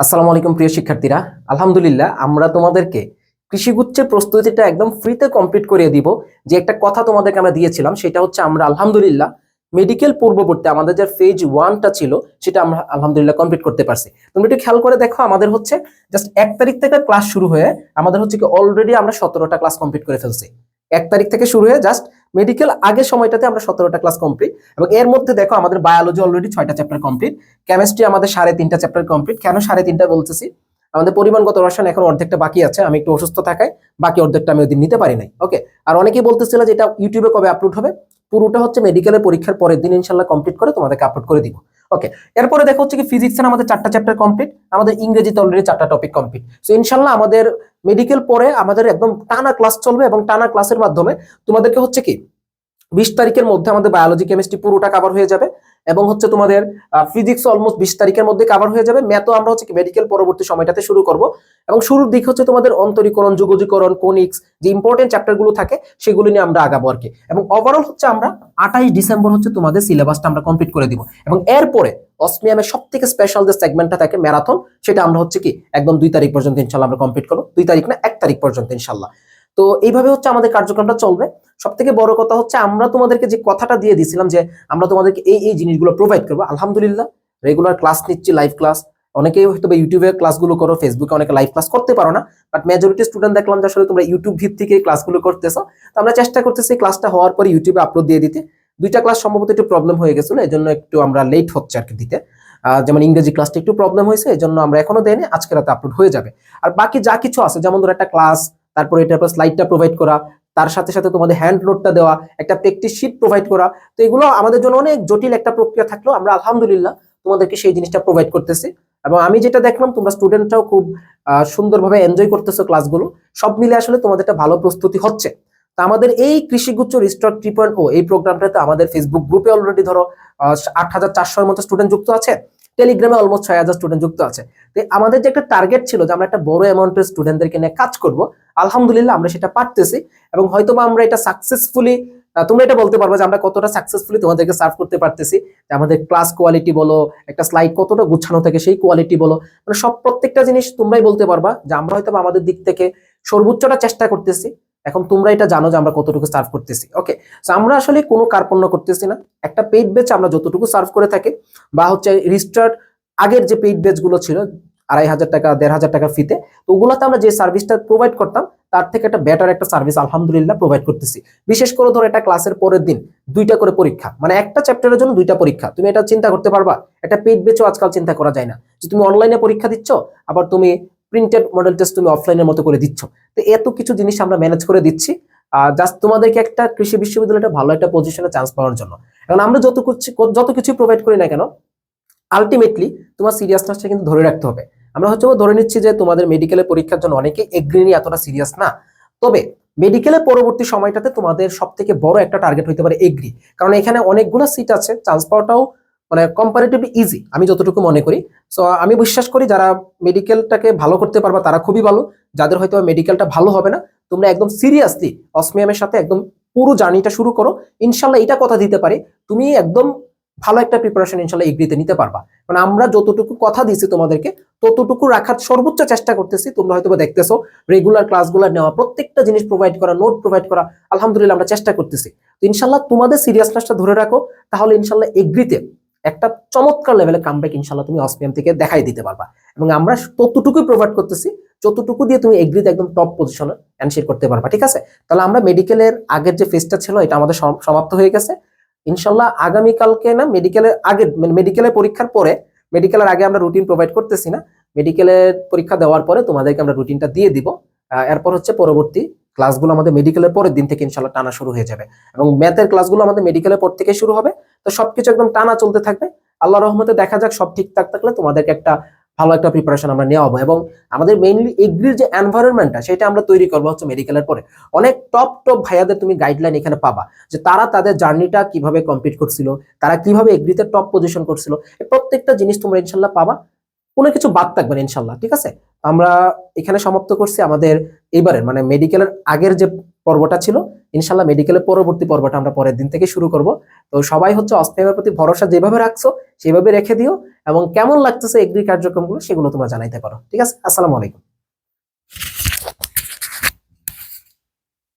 আসসালামু আলাইকুম প্রিয় শিক্ষার্থীরা। আলহামদুলিল্লাহ আমরা তোমাদেরকে কৃষিগুচ্ছের প্রস্তুতিটা একদম ফ্রিতে কমপ্লিট করিয়ে দিব। যে একটা কথা তোমাদেরকে আমরা দিয়েছিলাম সেটা হচ্ছে আমরা আলহামদুলিল্লাহ মেডিকেল পূর্ববর্তী আমাদের যে ফেজ 1টা ছিল সেটা আমরা আলহামদুলিল্লাহ কমপ্লিট করতে পারছি। তুমি একটু খেয়াল করে দেখো, আমাদের হচ্ছে জাস্ট 1 তারিখ থেকে ক্লাস শুরু হয়ে আমাদের হচ্ছে কি অলরেডি আমরা 17টা ক্লাস কমপ্লিট করে ফেলছি। 1 তারিখ থেকে শুরু হয়ে জাস্ট মেডিকেল আগের সময়টাতে আমরা 17টা ক্লাস কমপ্লিট, এবং এর মধ্যে দেখো আমাদের বায়োলজি অলরেডি 6টা চ্যাপ্টার কমপ্লিট, কেমিস্ট্রি আমাদের 3.5টা চ্যাপ্টার কমপ্লিট। কেন 3.5টা বলতেছি, আমাদের পরিমাণগত রসায়ন এখন অর্ধেকটা বাকি আছে, আমি একটু অসুস্থ থাকায় বাকি অর্ধেকটা আমি ওই দিন নিতে পারি নাই। ওকে, আর অনেকেই বলতেছিল যে এটা ইউটিউবে কবে আপলোড হবে, পুরোটা হচ্ছে মেডিকেলের পরীক্ষার পরের দিন ইনশাল্লাহ কমপ্লিট করে তোমাদেরকে আপলোড করে দিব। ওকে, এরপরে দেখো হচ্ছে কি ফিজিক্সের আমাদের 4টা চ্যাপ্টার কমপ্লিট, আমাদের ইংরেজিতে অলরেডি 4টা টপিক কমপ্লিট। সো ইনশাল্লাহ আমাদের মেডিকেল পরে আমাদের একদম টানা ক্লাস চলবে, এবং টানা ক্লাসের মাধ্যমে তোমাদেরকে হচ্ছে কি 20 তারিখের মধ্যে আমাদের বায়োলজি কেমিস্ট্রি পুরোটা কভার হয়ে যাবে, এবং হচ্ছে তোমাদের ফিজিক্স অলমোস্ট 20 তারিখের মধ্যে কভার হয়ে যাবে। ম্যাথও আমরা হচ্ছে কি মেডিকেল পরবর্তী সময়টাতে শুরু করব, এবং শুরুর দিক হচ্ছে তোমাদের অন্তরীকরণ, যুগজীকরণ, কোনিক্স, যে ইম্পর্টেন্ট চ্যাপ্টারগুলো থাকে সেগুলো নিয়ে আমরা আগাবো আর কি। এবং ওভারঅল হচ্ছে আমরা 28 ডিসেম্বর হচ্ছে তোমাদের সিলেবাসটা আমরা কমপ্লিট করে দিব, এবং এরপরে অসমিয়ামের সব থেকে স্পেশাল যে সেগমেন্টটা থাকে ম্যারাথন, সেটা আমরা হচ্ছে কি একদম 2 তারিখ পর্যন্ত ইনশাল্লাহ আমরা কমপ্লিট করবো। 2 তারিখ না, 1 তারিখ পর্যন্ত ইনশাল্লাহ। তো এইভাবে হচ্ছে আমাদের কার্যক্রমটা চলবে। সব থেকে বড় কথা হচ্ছে আমরা তোমাদেরকে যে কথাটা দিয়ে দিয়েছিলাম যে আমরা তোমাদেরকে এই জিনিসগুলো প্রোভাইড করবো, আলহামদুলিল্লাহ রেগুলার ক্লাস নিচ্ছি, লাইভ ক্লাস। অনেকেই হয়তো ইউটিউবে ক্লাসগুলো করো, ফেসবুকে অনেকে লাইভ ক্লাস করতে পারো না, বাট মেজরিটি স্টুডেন্ট দেখলাম যে আসলে তোমরা ইউটিউব ভিত্তিক এই ক্লাসগুলো করতেছো। তো আমরা চেষ্টা করতেছি ক্লাসটা হওয়ার পরে ইউটিউবে আপলোড দিয়ে দিতে। 2টা ক্লাস সম্ভবত একটু প্রবলেম হয়ে গেছিল, এই জন্য একটু আমরা লেট হচ্ছে আর কি দিতে। যেমন ইংরেজি ক্লাসটা একটু প্রবলেম হয়েছে, এই জন্য আমরা এখনো দেয়নি, আজকে রাতে আপলোড হয়ে যাবে। আর বাকি যা কিছু আছে, যেমন ধরো একটা ক্লাস, তারপরে এটার পর স্লাইডটা প্রোভাইড করা, তার সাথে সাথে তোমাদের হ্যান্ড নোটটা দেওয়া, একটা প্র্যাকটিস শিট প্রোভাইড করা, তো এগুলো আমাদের জন্য অনেক জটিল একটা প্রক্রিয়া থাকলেও আমরা আলহামদুলিল্লাহ তোমাদেরকে সেই জিনিসটা প্রোভাইড করতেছি। এবং আমি যেটা দেখলাম তোমরা স্টুডেন্টরাও খুব সুন্দরভাবে এনজয় করতেছো ক্লাসগুলো, সব মিলে আসলে তোমাদের একটা ভালো প্রস্তুতি হচ্ছে। তো আমাদের এই কৃষিগুচ্ছ রিস্টার্ট 3.0 এই প্রোগ্রামটাতে আমাদের ফেসবুক গ্রুপে অলরেডি ধরো 8,400-এর মতো স্টুডেন্ট যুক্ত আছে, টেলিগ্রামে অলমোস্ট 6,000 স্টুডেন্ট যুক্ত আছে। তো আমাদের যে একটা টার্গেট ছিল যে আমরা একটা বড় অ্যামাউন্টের স্টুডেন্টদেরকে নিয়ে কাজ করব, আলহামদুলিল্লাহ আমরা সেটা পারতেছি। এবং হয়তোবা আমরা এটা সাকসেসফুলি, তোমরা এটা বলতে পারবে যে আমরা কতটা সাকসেসফুলি তোমাদেরকে সার্ভ করতে পারতেছি, যে আমাদের ক্লাস কোয়ালিটি বলো, একটা স্লাইড কতটা গুছানো থাকে সেই কোয়ালিটি বলো, মানে সব প্রত্যেকটা জিনিস তোমরাই বলতে পারবা যে আমরা হয়তো আমাদের দিক থেকে সর্বোচ্চটা চেষ্টা করতেছি। এখন তোমরা এটা জানো যে আমরা কতটুকু সার্ভ করতেছি। ওকে, আমরা আসলে কোনো কার্পণ্য করতেছি না। একটা পেইড ব্যাচ আমরা যতটুকু সার্ভ করে থাকি, বা হচ্ছে রিস্টার্ট আগের যে পেইড ব্যাচ গুলো ছিল 2,500 টাকা 1,500 টাকা ফিতে, তো ওগুলোতে আমরা যে সার্ভিসটা প্রোভাইড করতাম তার থেকে একটা বেটার একটা সার্ভিস আলহামদুলিল্লাহ প্রোভাইড করতেছি। বিশেষ করে ধরো একটা ক্লাসের পরের দিন 2টা করে পরীক্ষা, মানে একটা চ্যাপ্টারের জন্য 2টা পরীক্ষা, তুমি এটা চিন্তা করতে পারবা? একটা পেইড ব্যাচও আজকাল চিন্তা করা যায় না যে তুমি অনলাইনে পরীক্ষা দিচ্ছ, আবার তুমি প্রিন্টেড মডেল টেস্ট তুমি অফলাইনের মতো করে দিচ্ছ। তো এত কিছু জিনিস আমরা ম্যানেজ করে দিচ্ছি জাস্ট তোমাদেরকে একটা কৃষি বিশ্ববিদ্যালয়টা ভালো একটা পজিশনে চান্স পাওয়ার জন্য। এখন আমরা যত কিছু প্রোভাইড করি না কেন, আলটিমেটলি তোমার সিরিয়াসনেসটা কিন্তু ধরে রাখতে হবে। আমরা হচ্ছে ধরে নিচ্ছি যে তোমাদের মেডিকেলের পরীক্ষার জন্য অনেকে এগ্রি নিয়ে এতটা সিরিয়াস না, তবে মেডিকেলের পরবর্তী সময়টাতে তোমাদের সব থেকে বড় একটা টার্গেট হইতে পারে এগ্রি, কারণ এখানে অনেকগুলো সিট আছে, চান্স পাওয়াটাও মানে কম্পারেটিভলি ইজি আমি যতটুকু মনে করি। সো আমি বিশ্বাস করি যারা মেডিকেলটাকে ভালো করতে পারবা তারা খুবই ভালো, যাদের হয়তো মেডিকেলটা ভালো হবে না, তোমরা একদম সিরিয়াসলি অসমিয়ামের সাথে একদম পুরো জার্নিটা শুরু করো। ইনশাল্লাহ এটা কথা দিতে পারি তুমি একদম ভালো একটা প্রিপারেশন ইনশাল্লাহ এগ্রিতে নিতে পারবা। মানে আমরা যতটুকু কথা দিয়েছি তোমাদেরকে ততটুকু রাখার সর্বোচ্চ চেষ্টা করতেছি। তোমরা হয়তো দেখতেছো রেগুলার ক্লাসগুলো নেওয়া, প্রত্যেকটা জিনিস প্রোভাইড করা, নোট প্রোভাইড করা, আলহামদুলিল্লাহ আমরা চেষ্টা করতেছি। তো ইনশাল্লাহ তোমাদের সিরিয়াসনেসটা ধরে রাখো, তাহলে ইনশাল্লাহ এগ্রিতে একটা চমৎকার লেভেলে কামব্যাক ইনশাল্লাহ তুমি অসমিয়াম থেকে দেখাই দিতে পারবা। এবং আমরা ততটুকুই প্রোভাইড করতেছি যতটুকু দিয়ে তুমি এগ্রিতে একদম টপ পজিশনে এনশিওর করতে পারবা। ঠিক আছে, তাহলে আমরা মেডিকেলের আগের যে ফেজটা ছিল এটা আমাদের সমাপ্ত হয়ে গেছে। ইনশাল্লাহ আগামীকালকে না, মেডিকেলের আগে, মেডিকেলের পরীক্ষার পরে, মেডিকেলের আগে আমরা রুটিন প্রোভাইড করতেছি না, মেডিকেলের পরীক্ষা দেওয়ার পরে তোমাদেরকে আমরা রুটিনটা দিয়ে দিব। এরপর হচ্ছে পরবর্তী ক্লাসগুলো আমাদের মেডিকেলের পরের দিন থেকে ইনশাল্লাহ টানা শুরু হয়ে যাবে, এবং ম্যাথের ক্লাসগুলো আমাদের মেডিকেলের পর থেকে শুরু হবে। তো সবকিছু একদম টানা চলতে থাকবে। আল্লাহ রহমতে দেখা যাক সব ঠিকঠাক থাকলে তোমাদেরকে একটা ভালো একটা প্রিপারেশন আমরা নেওয়াবো, এবং আমাদের মেইনলি এগ্রির যে এনভায়রনমেন্টটা সেটা আমরা তৈরি করবো হচ্ছে মেডিকেলের পরে। অনেক টপ টপ ভাইয়াদের তুমি গাইডলাইন এখানে পাবা, যে তারা তাদের জার্নিটা কিভাবে কমপ্লিট করছিল, তারা কিভাবে এগ্রিতে টপ পজিশন করছিল, এই প্রত্যেকটা জিনিস তোমরা ইনশাল্লাহ পাবা, কোনো কিছু বাদ থাকবে না ইনশাল্লাহ। ঠিক আছে, আমরা এখানে সমাপ্ত করছি আমাদের এবারের মানে মেডিকেলের আগের যে পর্বটা ছিল ইনশাল্লাহ মেডিকেলের পরবর্তী পর্বটা আমরা পরের দিন থেকে শুরু করব। তো সবাই হচ্ছে অস্মিয়ার প্রতি ভরসা যেভাবে রাখছো সেভাবে রেখে দিও, এবং কেমন লাগতেছে এগ্রি কার্যক্রমগুলো সেগুলো তোমরা জানাইতে পারো। ঠিক আছে, আসসালামু আলাইকুম।